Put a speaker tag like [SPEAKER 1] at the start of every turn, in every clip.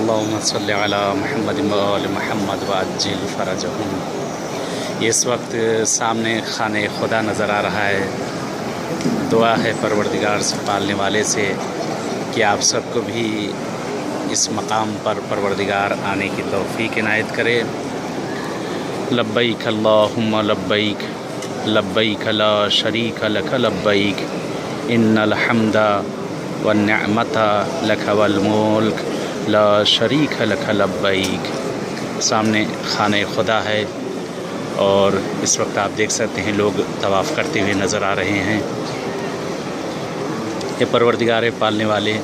[SPEAKER 1] अल्लाहुम्मा सल्लि अला मुहम्मद व आलि मुहम्मद वअज्जिल फरजहुम। इस वक्त सामने खाने खुदा नज़र आ रहा है। दुआ है परवरदिगार से, पालने वाले से, कि आप सबको भी इस मकाम पर परवरदिगार आने की तौफीक इनायत करे। लब्बैक अल्लाहुम्मा लब्बैक, लब्बैक ला शरीक लक लब्बैक, इन्नल हम्दा वन निअमता लक वल मुल्क ला शरीक लक लब्बैक। सामने खाने खुदा है और इस वक्त आप देख सकते हैं लोग तवाफ़ करते हुए नज़र आ रहे हैं। ये परवरदिगार पालने वाले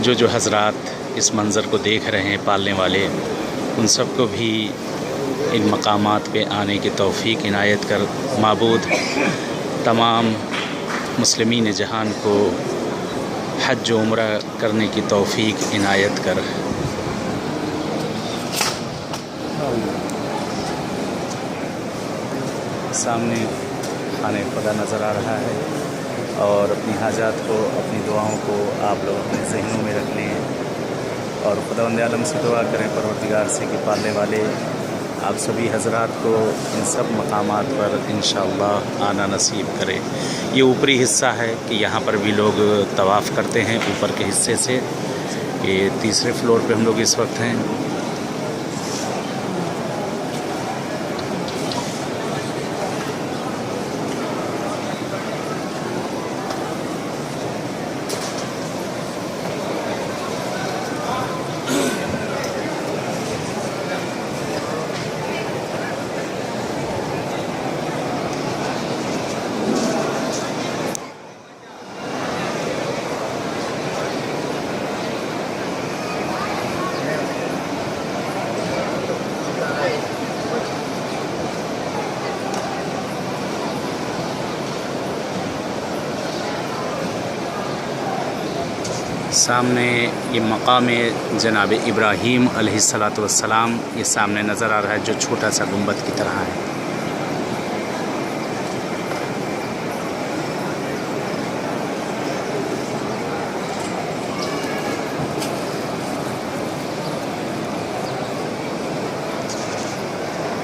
[SPEAKER 1] जो हज़रात इस मंज़र को देख रहे हैं, पालने वाले, उन सबको भी इन मकामात पे आने की तौफीक इनायत कर। माबूद तमाम मुस्लिमीन जहान को हज व उम्रा करने की तौफीक इनायत कर। सामने खाने खुदा नज़र आ रहा है और अपनी हाजात को, अपनी दुआओं को आप लोग अपने ज़हनों में रख लें और खुदावंद आलम से दुआ करें परवरदिगार से कि पालने वाले आप सभी हज़रात को इन सब मकामात पर इंशाअल्लाह आना नसीब करे। ये ऊपरी हिस्सा है कि यहाँ पर भी लोग तवाफ़ करते हैं ऊपर के हिस्से से। ये तीसरे फ्लोर पे हम लोग इस वक्त हैं। सामने ये मकाम जनाब इब्राहीम अलैहिस्सलातु वस्सलाम ये सामने नज़र आ रहा है, जो छोटा सा गुंबद की तरह है।